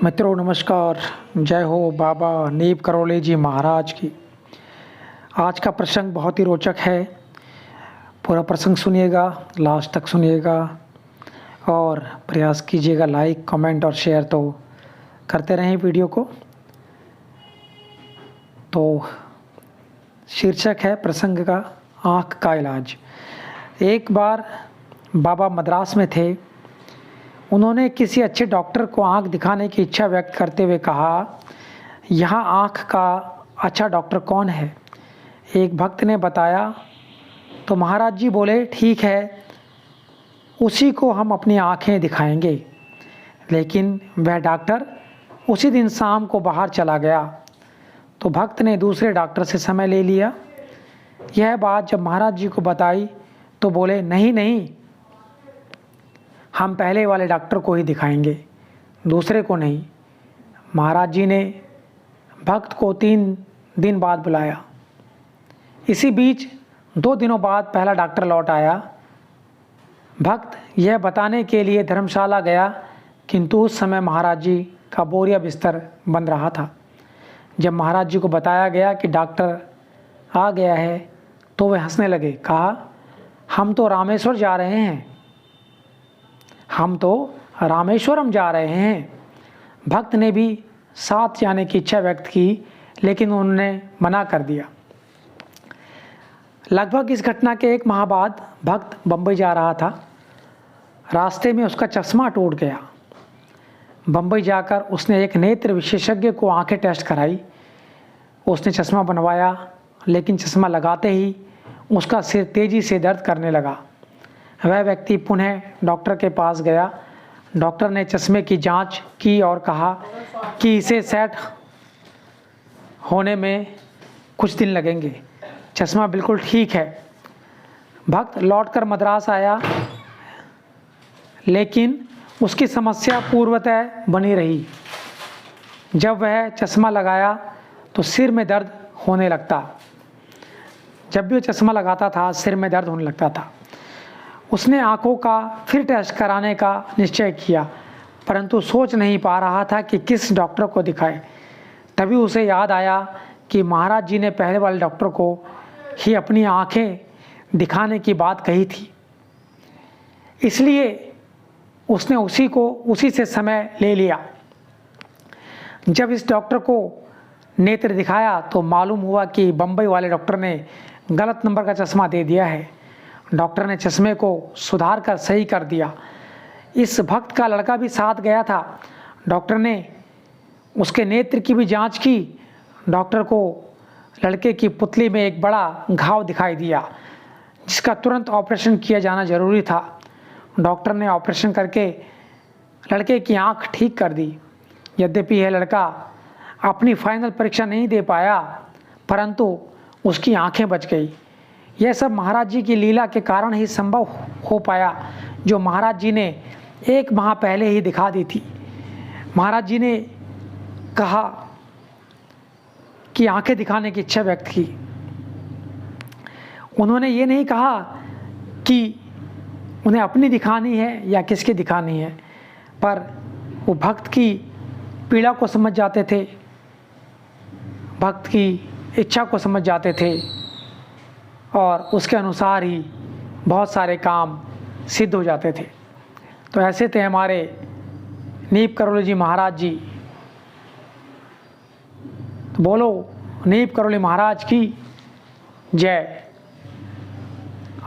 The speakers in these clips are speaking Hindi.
मित्रों नमस्कार। जय हो बाबा नीप करोली जी महाराज की। आज का प्रसंग बहुत ही रोचक है। पूरा प्रसंग सुनिएगा, लास्ट तक सुनिएगा और प्रयास कीजिएगा लाइक कमेंट और शेयर तो करते रहें वीडियो को। तो शीर्षक है प्रसंग का आँख का इलाज। एक बार बाबा मद्रास में थे। उन्होंने किसी अच्छे डॉक्टर को आँख दिखाने की इच्छा व्यक्त करते हुए कहा, यहाँ आँख का अच्छा डॉक्टर कौन है? एक भक्त ने बताया तो महाराज जी बोले, ठीक है, उसी को हम अपनी आँखें दिखाएंगे। लेकिन वह डॉक्टर उसी दिन शाम को बाहर चला गया तो भक्त ने दूसरे डॉक्टर से समय ले लिया। यह बात जब महाराज जी को बताई तो बोले, नहीं नहीं, हम पहले वाले डॉक्टर को ही दिखाएंगे, दूसरे को नहीं। महाराज जी ने भक्त को 3 दिन बाद बुलाया। इसी बीच 2 दिनों बाद पहला डॉक्टर लौट आया। भक्त यह बताने के लिए धर्मशाला गया, किंतु उस समय महाराज जी का बोरिया बिस्तर बन रहा था। जब महाराज जी को बताया गया कि डॉक्टर आ गया है तो वे हंसने लगे। कहा, हम तो रामेश्वर जा रहे हैं, हम तो रामेश्वरम जा रहे हैं। भक्त ने भी साथ जाने की इच्छा व्यक्त की, लेकिन उन्होंने मना कर दिया। लगभग इस घटना के 1 माह बाद भक्त बम्बई जा रहा था। रास्ते में उसका चश्मा टूट गया। बम्बई जाकर उसने एक नेत्र विशेषज्ञ को आंखें टेस्ट कराई। उसने चश्मा बनवाया, लेकिन चश्मा लगाते ही उसका सिर तेज़ी से दर्द करने लगा। वह व्यक्ति पुनः डॉक्टर के पास गया। डॉक्टर ने चश्मे की जांच की और कहा कि इसे सेट होने में कुछ दिन लगेंगे, चश्मा बिल्कुल ठीक है। भक्त लौटकर मद्रास आया, लेकिन उसकी समस्या पूर्वतः बनी रही। जब वह चश्मा लगाया तो सिर में दर्द होने लगता। जब भी वो चश्मा लगाता था सिर में दर्द होने लगता था। उसने आंखों का फिर टेस्ट कराने का निश्चय किया, परंतु सोच नहीं पा रहा था कि किस डॉक्टर को दिखाए। तभी उसे याद आया कि महाराज जी ने पहले वाले डॉक्टर को ही अपनी आंखें दिखाने की बात कही थी। इसलिए उसने उसी से समय ले लिया। जब इस डॉक्टर को नेत्र दिखाया तो मालूम हुआ कि बम्बई वाले डॉक्टर ने गलत नंबर का चश्मा दे दिया है। डॉक्टर ने चश्मे को सुधार कर सही कर दिया। इस भक्त का लड़का भी साथ गया था। डॉक्टर ने उसके नेत्र की भी जांच की। डॉक्टर को लड़के की पुतली में एक बड़ा घाव दिखाई दिया, जिसका तुरंत ऑपरेशन किया जाना जरूरी था। डॉक्टर ने ऑपरेशन करके लड़के की आंख ठीक कर दी। यद्यपि यह लड़का अपनी फाइनल परीक्षा नहीं दे पाया, परंतु उसकी आंखें बच गई। यह सब महाराज जी की लीला के कारण ही संभव हो पाया, जो महाराज जी ने 1 माह पहले ही दिखा दी थी। महाराज जी ने कहा कि आंखें दिखाने की इच्छा व्यक्त की। उन्होंने ये नहीं कहा कि उन्हें अपनी दिखानी है या किसकी दिखानी है, पर वो भक्त की पीड़ा को समझ जाते थे, भक्त की इच्छा को समझ जाते थे और उसके अनुसार ही बहुत सारे काम सिद्ध हो जाते थे। तो ऐसे थे हमारे नीप करोली जी महाराज जी। तो बोलो नीप करोली महाराज की जय।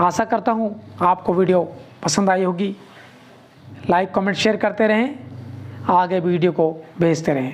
आशा करता हूँ आपको वीडियो पसंद आई होगी। लाइक कमेंट शेयर करते रहें, आगे वीडियो को भेजते रहें।